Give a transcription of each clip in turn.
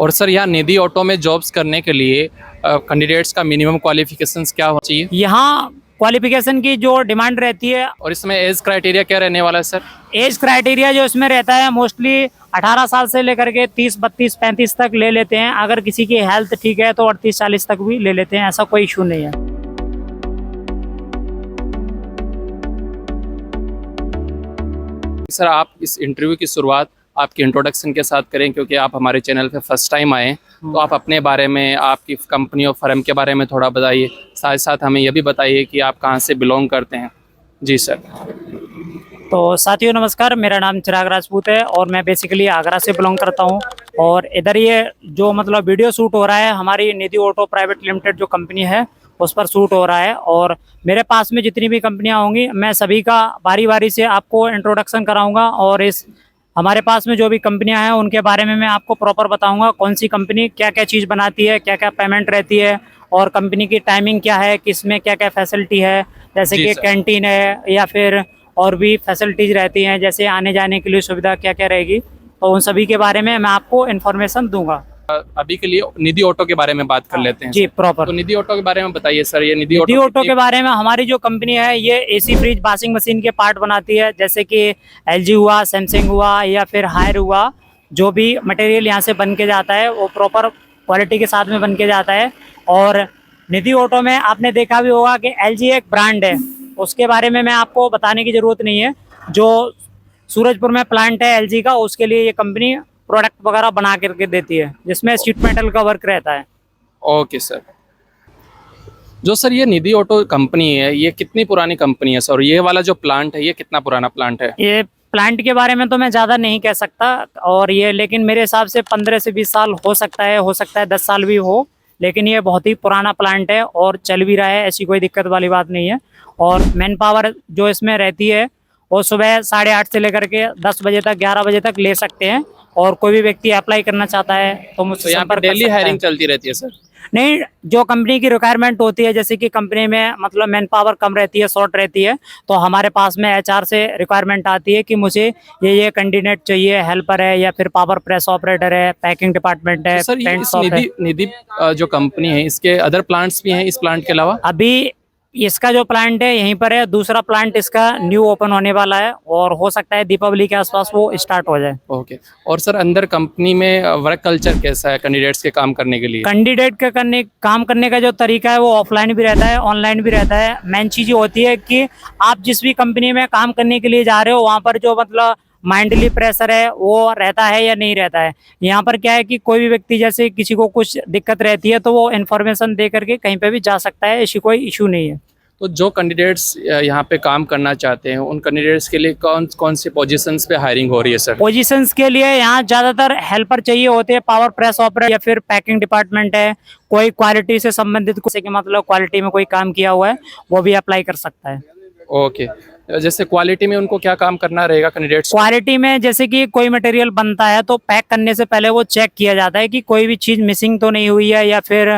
और सर यहाँ निधि ऑटो में जॉब्स करने के लिए कैंडिडेट्स का मिनिमम क्वालिफिकेशंस क्या होना चाहिए? यहाँ क्वालिफिकेशन की जो डिमांड रहती है, और इसमें एज क्राइटेरिया क्या रहने वाला है सर? एज क्राइटेरिया जो इसमें रहता है मोस्टली 18 साल से लेकर के 30, 32, 35 तक ले लेते हैं। अगर किसी की हेल्थ ठीक है तो 38, 40 तक भी ले लेते हैं, ऐसा कोई इशू नहीं है। सर आप इस इंटरव्यू की शुरुआत आपकी इंट्रोडक्शन के साथ करें, क्योंकि आप हमारे चैनल पे फर्स्ट टाइम आए, तो आप अपने बारे में, आपकी कंपनी और फर्म के बारे में थोड़ा बताइए। साथ साथ हमें यह भी बताइए कि आप कहाँ से बिलोंग करते हैं। जी सर। तो साथियों नमस्कार, मेरा नाम चिराग राजपूत है और मैं बेसिकली आगरा से बिलोंग करता हूँ। और इधर ये जो मतलब वीडियो शूट हो रहा है हमारी निधि ऑटो प्राइवेट लिमिटेड जो कंपनी है उस पर शूट हो रहा है। और मेरे पास में जितनी भी कंपनियां होंगी मैं सभी का बारी बारी से आपको इंट्रोडक्शन कराऊंगा और इस हमारे पास में जो भी कंपनियां हैं उनके बारे में मैं आपको प्रॉपर बताऊंगा। कौन सी कंपनी क्या क्या चीज़ बनाती है, क्या क्या पेमेंट रहती है और कंपनी की टाइमिंग क्या है, किस में क्या क्या फैसिलिटी है, जैसे कि कैंटीन है या फिर और भी फैसिलिटीज़ रहती हैं, जैसे आने जाने के लिए सुविधा क्या क्या रहेगी, तो उन सभी के बारे में मैं आपको इन्फॉर्मेशन दूंगा। अभी के लिए निधि ऑटो के बारे में बात कर लेते हैं। जी प्रॉपर। तो निधि ऑटो के बारे में बताइए सर। ये निधि निधि ऑटो ऑटो के बारे में हमारी जो कंपनी है ये एसी फ्रिज वॉशिंग मशीन के पार्ट बनाती है, जैसे कि एलजी हुआ, सैमसंग हुआ या फिर हायर हुआ। जो भी मटेरियल यहाँ से बन के जाता है वो प्रॉपर क्वालिटी के साथ में बन के जाता है। और निधि ऑटो में आपने देखा भी होगा कि एलजी एक ब्रांड है, उसके बारे में मैं आपको बताने की ज़रूरत नहीं है। जो सूरजपुर में प्लांट है एलजी का, उसके लिए ये कंपनी प्रोडक्ट वगैरह बना करके देती है जिसमें शीट मेटल का वर्क रहता है। Okay sir. जो सर ये निधि ऑटो कंपनी है, ये कितनी पुरानी कंपनी है सर? और ये वाला जो प्लांट है ये कितना पुराना प्लांट है? ये प्लांट के बारे में तो मैं ज़्यादा नहीं कह सकता, और ये लेकिन मेरे हिसाब से 15 से 20 साल हो सकता है 10 साल भी हो, लेकिन ये बहुत ही पुराना प्लांट है और चल भी रहा है, ऐसी कोई दिक्कत वाली बात नहीं है। और मैन पावर जो इसमें रहती है वो सुबह 8:30 से लेकर के 10 बजे तक, 11 बजे तक ले सकते हैं। और कोई भी व्यक्ति अप्लाई करना चाहता है तो मुझसे यहाँ पर संपर्क कर डेली सकता है। हायरिंग चलती रहती है सर? नहीं, जो कंपनी की रिक्वायरमेंट होती है, जैसे कि कंपनी में मतलब मैन पावर कम रहती है, शॉर्ट रहती है, तो हमारे पास में एचआर से रिक्वायरमेंट आती है कि मुझे ये कैंडिडेट चाहिए, हेल्पर है या फिर पावर प्रेस ऑपरेटर है, पैकिंग डिपार्टमेंट है, तो सर ये पेंट इस शॉप है। निधि जो कंपनी है, इसके अदर प्लांट्स भी हैं इस प्लांट के अलावा? अभी इसका जो प्लांट है यहीं पर है, दूसरा प्लांट इसका न्यू ओपन होने वाला है और हो सकता है दीपावली के आसपास वो स्टार्ट हो जाए। ओके। और सर अंदर कंपनी में वर्क कल्चर कैसा है कैंडिडेट्स के काम करने के लिए? कैंडिडेट का काम करने का जो तरीका है वो ऑफलाइन भी रहता है, ऑनलाइन भी रहता है। मेन चीज़ ये होती है कि आप जिस भी कंपनी में काम करने के लिए जा रहे हो वहाँ पर जो मतलब माइंडली प्रेशर है वो रहता है या नहीं रहता है। यहाँ पर क्या है कि कोई भी व्यक्ति जैसे किसी को कुछ दिक्कत रहती है तो वो इन्फॉर्मेशन दे करके कहीं पे भी जा सकता है, ऐसी कोई इशू नहीं है। तो जो कैंडिडेट्स यहाँ पे काम करना चाहते हैं उन कैंडिडेट्स के लिए कौन कौन सी पोजीशंस पे हायरिंग हो रही है सर? पोजीशंस के लिए यहाँ ज़्यादातर हेल्पर चाहिए होते हैं, पावर प्रेस ऑपरेटर या फिर पैकिंग डिपार्टमेंट है, कोई क्वालिटी से संबंधित जैसे कि मतलब क्वालिटी में कोई काम किया हुआ है वो भी अप्लाई कर सकता है। ओके। जैसे क्वालिटी में उनको क्या काम करना रहेगा कैंडिडेट्स? क्वालिटी में जैसे कि कोई मटेरियल बनता है तो पैक करने से पहले वो चेक किया जाता है कि कोई भी चीज़ मिसिंग तो नहीं हुई है या फिर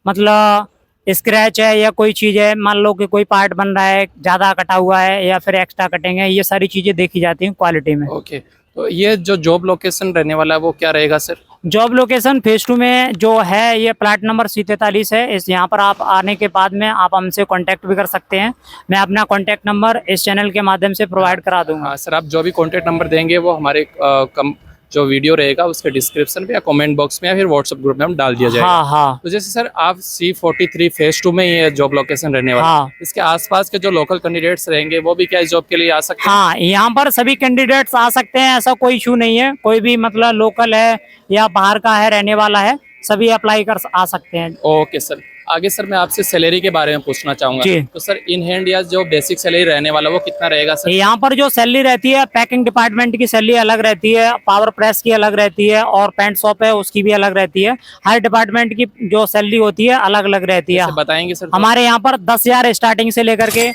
मतलब स्क्रैच है या कोई चीज़ है, मान लो कि कोई पार्ट बन रहा है ज़्यादा कटा हुआ है या फिर एक्स्ट्रा कटेंगे, ये सारी चीज़ें देखी जाती हैं क्वालिटी में। ओके। तो ये जो जॉब लोकेशन रहने वाला है वो क्या रहेगा सर? जॉब लोकेशन फेज 2 में जो है ये प्लाट नंबर C43 है। इस यहाँ पर आप आने के बाद में आप हमसे कांटेक्ट भी कर सकते हैं। मैं अपना कांटेक्ट नंबर इस चैनल के माध्यम से प्रोवाइड करा दूंगा। हाँ सर, आप जो भी कांटेक्ट नंबर देंगे वो हमारे जो वीडियो रहेगा उसके डिस्क्रिप्शन पे या कमेंट बॉक्स में या फिर व्हाट्सएप ग्रुप में हम डाल दिया जाएगा। हाँ हाँ। तो जैसे सर आप C43 फेज 2 में ये जॉब लोकेशन रहने वाला है, हाँ। इसके आसपास के जो लोकल कैंडिडेट्स रहेंगे वो भी क्या इस जॉब के लिए आ सकते हैं? हाँ, यहाँ पर सभी कैंडिडेट्स आ सकते हैं, ऐसा कोई इशू नहीं है। कोई भी मतलब लोकल है या बाहर का है रहने वाला है, सभी अप्लाई कर आ सकते हैं। Okay sir. आगे सर मैं आपसे सैलरी के बारे में पूछना चाहूंगा। जी। तो सर इन हैंड या जो बेसिक सैलरी रहने वाला वो कितना रहेगा सर? यहाँ पर जो सैलरी रहती है, पैकिंग डिपार्टमेंट की सैलरी अलग रहती है, पावर प्रेस की अलग रहती है और पेंट शॉप है उसकी भी अलग रहती है। हर डिपार्टमेंट की जो सैलरी होती है अलग अलग रहती है। बताएंगे सर? हमारे यहाँ पर 10,000 स्टार्टिंग से लेकर के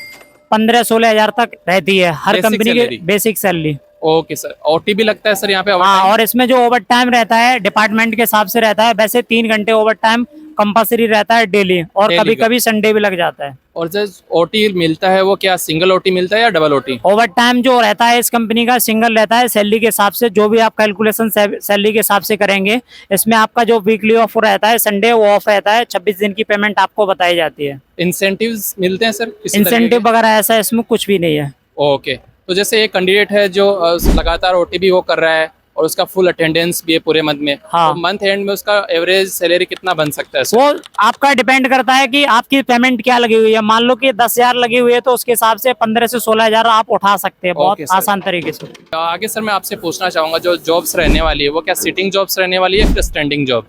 15-16 हजार तक रहती है हर कंपनी की basic salary. Okay sir. OT भी लगता है सर यहाँ पे? हाँ, और इसमें जो ओवर टाइम रहता है डिपार्टमेंट के हिसाब से रहता है। वैसे 3 घंटे ओवर टाइम कंपलसरी रहता है डेली, और Daily कभी का। कभी संडे भी लग जाता है। और जो ओटी मिलता है वो क्या सिंगल ओटी मिलता है या डबल ओटी? ओवर टाइम जो रहता है इस कंपनी का सिंगल रहता है, सैलरी के हिसाब से जो भी आप कैलकुलेशन सैलरी के हिसाब से करेंगे। इसमें आपका जो वीकली ऑफ रहता है, संडे वो ऑफ रहता है, 26 दिन की पेमेंट आपको बताई जाती है। इंसेंटिव्स मिलते हैं सर किसी तरीके इंसेंटिव वगैरह ऐसा इसमें कुछ भी नहीं है। के? ओके, तो जैसे एक कैंडिडेट है जो लगातार ओटी भी वो कर रहा है और उसका फुल अटेंडेंस भी है पूरे मंथ में, हाँ। तो मंथ एंड में उसका एवरेज सैलरी कितना बन सकता है सर? वो आपका डिपेंड करता है कि आपकी पेमेंट क्या लगी हुई है। मान लो कि 10,000 लगी हुई है तो उसके हिसाब से 15 से 16,000 आप उठा सकते हैं, बहुत ओके सर। आसान तरीके से। आगे सर मैं आपसे पूछना चाहूंगा जो जॉब्स रहने वाली है वो क्या सिटिंग जॉब्स रहने वाली है या फिर स्टैंडिंग जॉब?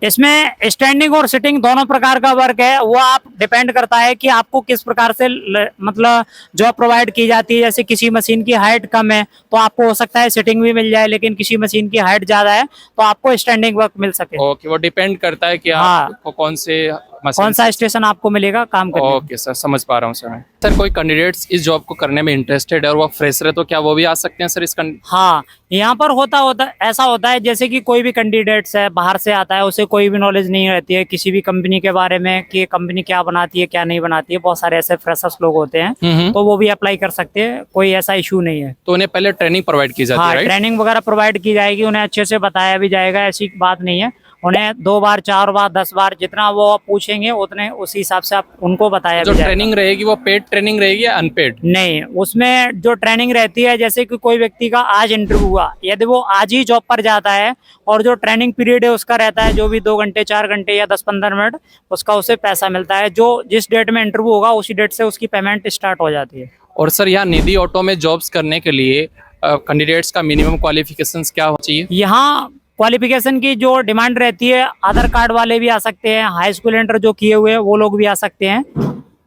इसमें स्टैंडिंग और सिटिंग दोनों प्रकार का वर्क है। वो आप डिपेंड करता है कि आपको किस प्रकार से मतलब जॉब प्रोवाइड की जाती है। जैसे किसी मशीन की हाइट कम है तो आपको हो सकता है सिटिंग भी मिल जाए, लेकिन किसी मशीन की हाइट ज्यादा है तो आपको स्टैंडिंग वर्क मिल सके। ओके, वो डिपेंड करता है कि हाँ। आपको कौन से कौन सा स्टेशन आपको मिलेगा काम करने। ओके सर, समझ पा रहा हूँ सर मैं। सर कोई कैंडिडेट्स इस जॉब को करने में इंटरेस्टेड है और वो फ्रेशर है तो क्या वो भी आ सकते हैं सर इस हाँ, यहाँ पर ऐसा होता है जैसे कि कोई भी कैंडिडेट्स है बाहर से आता है, उसे कोई भी नॉलेज नहीं रहती है किसी भी कंपनी के बारे में कि कंपनी क्या बनाती है क्या नहीं बनाती है। बहुत सारे ऐसे फ्रेशर्स लोग होते हैं तो वो भी अप्लाई कर सकते हैं, कोई ऐसा इशू नहीं है। तो उन्हें पहले ट्रेनिंग प्रोवाइड की जाती है, हाँ, राइट? ट्रेनिंग वगैरह प्रोवाइड की जाएगी, उन्हें अच्छे से बताया भी जाएगा, ऐसी बात नहीं है। उन्हें 2 बार 4 बार 10 बार जितना वो पूछेंगे उतने उसी हिसाब से आप उनको बताया जो भी जाएगा। ट्रेनिंग रहेगी वो पेड ट्रेनिंग रहेगी या अनपेड? नहीं, उसमें जो ट्रेनिंग रहती है जैसे कि कोई व्यक्ति का आज इंटरव्यू हुआ, यदि वो आज ही जॉब पर जाता है और जो ट्रेनिंग पीरियड है उसका रहता है जो भी 2 घंटे 4 घंटे या 10-15 मिनट, उसका उसे पैसा मिलता है। जो जिस डेट में इंटरव्यू होगा उसी डेट से उसकी पेमेंट स्टार्ट हो जाती है। और सर यहाँ निधि ऑटो में जॉब्स करने के लिए कैंडिडेट्स का मिनिमम क्वालिफिकेशंस क्या होना चाहिए? यहाँ क्वालिफिकेशन की जो डिमांड रहती है, आधार कार्ड वाले भी आ सकते हैं, हाई स्कूल इंटर जो किए हुए हैं वो लोग भी आ सकते हैं,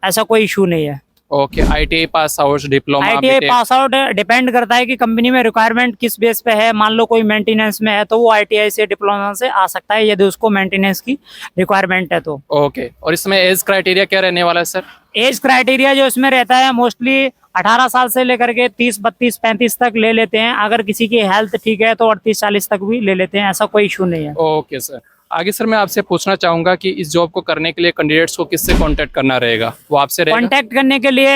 ऐसा कोई इशू नहीं है। Okay, ITI pass out, diploma, ITI pass out depend करता है कि कंपनी में रिक्वायरमेंट किस बेस पे है। मान लो कोई मेंटेनेंस में है तो वो आईटीआई से डिप्लोमा से आ सकता है यदि उसको मेंटेनेंस की रिक्वायरमेंट है तो। ओके, और इसमें एज क्राइटेरिया क्या रहने वाला है सर? एज क्राइटेरिया जो इसमें रहता है मोस्टली 18 साल से लेकर के 30, 32, 35 तक ले लेते हैं। अगर किसी की हेल्थ ठीक है तो 38, 40 तक भी ले लेते हैं, ऐसा कोई इशू नहीं है। ओके सर, आगे सर मैं आपसे पूछना चाहूंगा कि इस जॉब को करने के लिए कैंडिडेट्स को किससे कांटेक्ट करना रहेगा? वो आपसे रहेगा? कांटेक्ट करने के लिए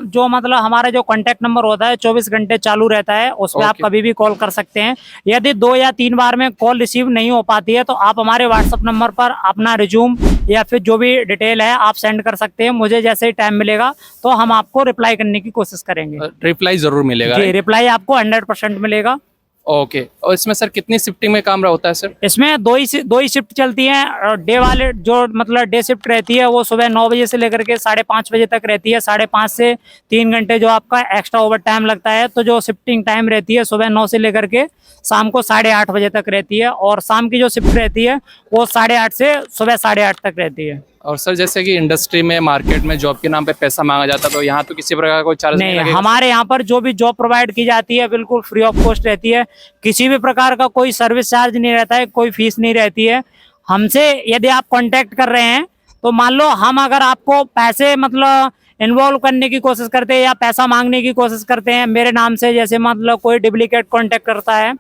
जो मतलब हमारा जो कांटेक्ट नंबर होता है 24 घंटे चालू रहता है, उसमें आप Okay. कभी भी कॉल कर सकते हैं। यदि 2 या 3 बार में कॉल रिसीव नहीं हो पाती है तो आप हमारे व्हाट्सएप नंबर पर अपना रिज्यूम या फिर जो भी डिटेल है आप सेंड कर सकते हैं। मुझे जैसे ही टाइम मिलेगा तो हम आपको रिप्लाई करने की कोशिश करेंगे। रिप्लाई जरूर मिलेगा, जी, right? रिप्लाई आपको 100% मिलेगा। ओके, और इसमें सर कितनी शिफ्टिंग में काम रहा होता है सर? इसमें दो ही शिफ्ट चलती है। डे वाले जो मतलब डे शिफ्ट रहती है वो सुबह 9 बजे से लेकर के 5:30 बजे तक रहती है। 5:30 से 3 घंटे जो आपका एक्स्ट्रा ओवर टाइम लगता है। तो जो शिफ्टिंग टाइम रहती है सुबह 9 से लेकर के शाम को 8:30 बजे तक रहती है, और शाम की जो शिफ्ट रहती है वो 8:30 से सुबह 8:30 तक रहती है। और सर जैसे कि इंडस्ट्री में मार्केट में जॉब के नाम पे पैसा मांगा जाता है तो यहाँ तो किसी प्रकार का कोई चार्ज नहीं नहीं, लगेगा? हमारे यहाँ पर जो भी जॉब प्रोवाइड की जाती है बिल्कुल फ्री ऑफ कॉस्ट रहती है। किसी भी प्रकार का कोई सर्विस चार्ज नहीं रहता है, कोई फीस नहीं रहती है। हमसे यदि आप कांटेक्ट कर रहे हैं तो मान लो हम अगर आपको पैसे मतलब इन्वॉल्व करने की कोशिश करते हैं या पैसा मांगने की कोशिश करते हैं मेरे नाम से, जैसे मतलब कोई डुप्लीकेट कांटेक्ट करता है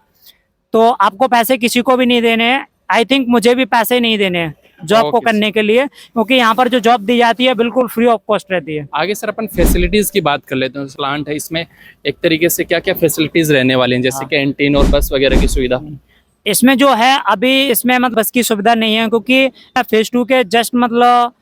तो आपको पैसे किसी को भी नहीं देने हैं। आई थिंक मुझे भी पैसे नहीं देने हैं जॉब को Okay, करने के लिए, क्योंकि यहाँ पर जो जॉब दी जाती है बिल्कुल फ्री ऑफ कॉस्ट रहती है। आगे सर अपन फैसिलिटीज की बात कर लेते हैं। प्लांट है, इसमें एक तरीके से क्या क्या फैसिलिटीज रहने वाली हैं, जैसे कैंटीन और बस वगैरह की सुविधा? इसमें जो है अभी इसमें मतलब बस की सुविधा नहीं है, क्योंकि फेज 2 के जस्ट मतलब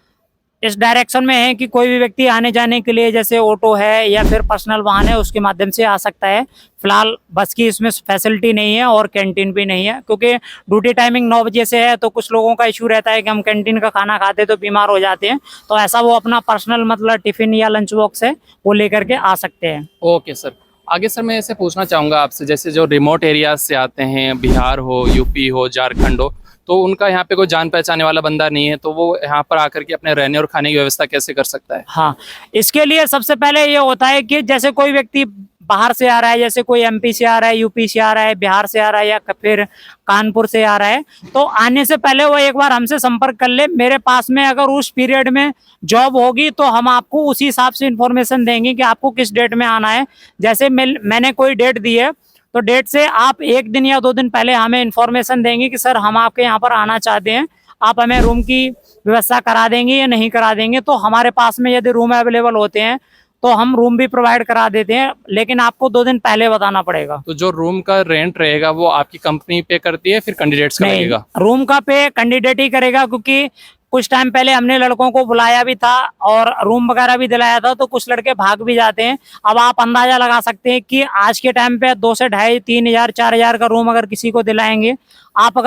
इस डायरेक्शन में है कि कोई भी व्यक्ति आने जाने के लिए जैसे ऑटो है या फिर पर्सनल वाहन है उसके माध्यम से आ सकता है। फिलहाल बस की इसमें फैसिलिटी नहीं है और कैंटीन भी नहीं है, क्योंकि ड्यूटी टाइमिंग 9 बजे से है तो कुछ लोगों का इशू रहता है कि हम कैंटीन का खाना खाते तो बीमार हो जाते हैं। तो ऐसा वो अपना पर्सनल मतलब टिफिन या लंच बॉक्स है वो लेकर के आ सकते हैं। ओके सर, आगे सर मैं ऐसे पूछना चाहूँगा आपसे, जैसे जो रिमोट एरियाज से आते हैं, बिहार हो, यूपी हो, झारखंड हो, तो उनका यहाँ पे कोई जान पहचाने वाला बंदा नहीं है तो वो यहाँ पर आकर के अपने रहने और खाने की व्यवस्था कैसे कर सकता है? हाँ, इसके लिए सबसे पहले ये होता है कि जैसे कोई व्यक्ति बाहर से आ रहा है, जैसे कोई एमपी से आ रहा है, यूपी से आ रहा है, बिहार से आ रहा है या फिर कानपुर से आ रहा है, तो आने से पहले वो एक बार हमसे संपर्क कर ले। मेरे पास में अगर उस पीरियड में जॉब होगी तो हम आपको उसी हिसाब से इंफॉर्मेशन देंगे कि आपको किस डेट में आना है। जैसे मैंने कोई डेट दी है तो डेट से आप 1 दिन या 2 दिन पहले हमें इंफॉर्मेशन देंगे कि सर हम आपके यहाँ पर आना चाहते हैं, आप हमें रूम की व्यवस्था करा देंगे या नहीं करा देंगे। तो हमारे पास में यदि रूम अवेलेबल होते हैं तो हम रूम भी प्रोवाइड करा देते हैं, लेकिन आपको 2 दिन पहले बताना पड़ेगा। तो जो रूम का रेंट रहेगा वो आपकी कंपनी पे करती है, फिर कैंडिडेट्स का नहीं, लगेगा? रूम का पे कैंडिडेट ही करेगा, क्योंकि कुछ टाइम पहले हमने लड़कों को बुलाया भी था और रूम वगैरह भी दिलाया था, तो कुछ लड़के भाग भी जाते हैं। अब आप अंदाजा लगा सकते हैं कि आज के टाइम पे 2 से 2.5, 3,000, 4,000 का रूम अगर किसी को दिलाएंगे, आप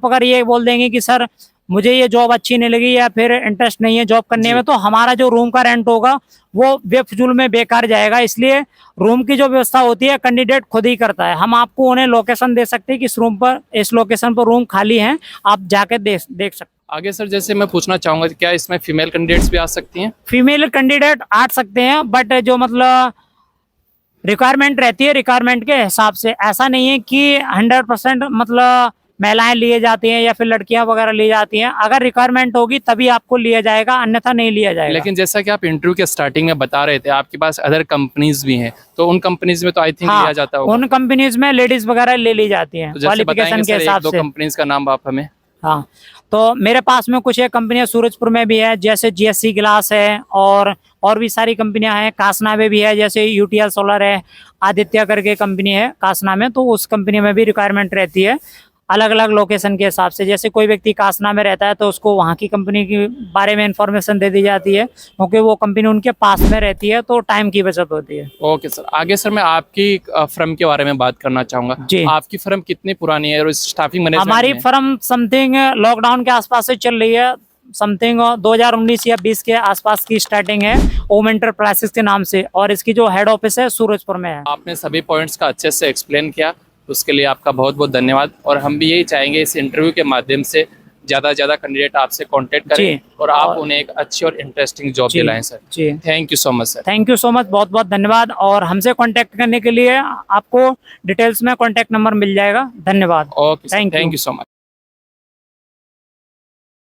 अगर ये बोल देंगे कि सर मुझे ये जॉब अच्छी नहीं लगी या फिर इंटरेस्ट नहीं है जॉब करने में, तो हमारा जो रूम का रेंट होगा वो बेफजूल में बेकार जाएगा। इसलिए रूम की जो व्यवस्था होती है कैंडिडेट खुद ही करता है। हम आपको उन्हें लोकेशन दे सकते हैं कि इस लोकेशन पर रूम खाली है, आप जाके देख सकते हैं। आगे सर जैसे मैं पूछना चाहूंगा कि क्या इसमें फीमेल कैंडिडेट्स भी आ सकती हैं? फीमेल कैंडिडेट आ सकते हैं, बट जो मतलब रिक्वायरमेंट रहती है, रिक्वायरमेंट के हिसाब से। ऐसा नहीं है कि 100% मतलब महिलाएं लिए जाती हैं या फिर लड़कियां वगैरह ली जाती हैं। अगर रिक्वायरमेंट होगी तभी आपको लिया जाएगा, अन्यथा नहीं लिया जाएगा। लेकिन जैसा कि आप इंटरव्यू के स्टार्टिंग में बता रहे थे आपके पास अदर कंपनीज भी हैं, तो उन कंपनीज में तो आई थिंक लिया जाता होगा। उन कंपनीज में लेडीज वगैरह ले ली जाती हैं क्वालिफिकेशन के हिसाब से। 2 कंपनीज का नाम आप हमें? हाँ, तो मेरे पास में कुछ एक कंपनियां सूरजपुर में भी है, जैसे GSC ग्लास है, और भी सारी कंपनियां हैं। कासना में भी है, जैसे UTL सोलर है, आदित्य करके कंपनी है कासना में, तो उस कंपनी में भी रिक्वायरमेंट रहती है अलग अलग लोकेशन के हिसाब से। जैसे कोई व्यक्ति कासना में रहता है तो उसको वहाँ की कंपनी के बारे में इंफॉर्मेशन दे दी जाती है, क्योंकि वो कंपनी उनके पास में रहती है, तो टाइम की बचत होती है। ओके सर, आगे सर मैं आपकी फर्म के बारे में बात करना चाहूंगा। जी, आपकी फर्म कितनी पुरानी है और स्टाफिंग मैनेजमेंट? हमारी फर्म समथिंग लॉकडाउन के आसपास से चल रही है। समथिंग 2019 या 20 के आसपास की स्टार्टिंग है, ओम एंटरप्राइजेस के नाम से, और इसकी जो हेड ऑफिस है सूरजपुर में है। आपने सभी पॉइंट्स का अच्छे से एक्सप्लेन किया, उसके लिए आपका बहुत बहुत धन्यवाद। और हम भी यही चाहेंगे इस इंटरव्यू के माध्यम से ज़्यादा से ज़्यादा कैंडिडेट आपसे कांटेक्ट करें और आप उन्हें एक अच्छी और इंटरेस्टिंग जॉब दिलाएं सर। जी, thank you so much sir. Thank you so much, बहुत बहुत धन्यवाद। और हमसे कांटेक्ट करने के लिए आपको डिटेल्स में कांटेक्ट नंबर मिल जाएगा। धन्यवाद। Okay, thank you so much.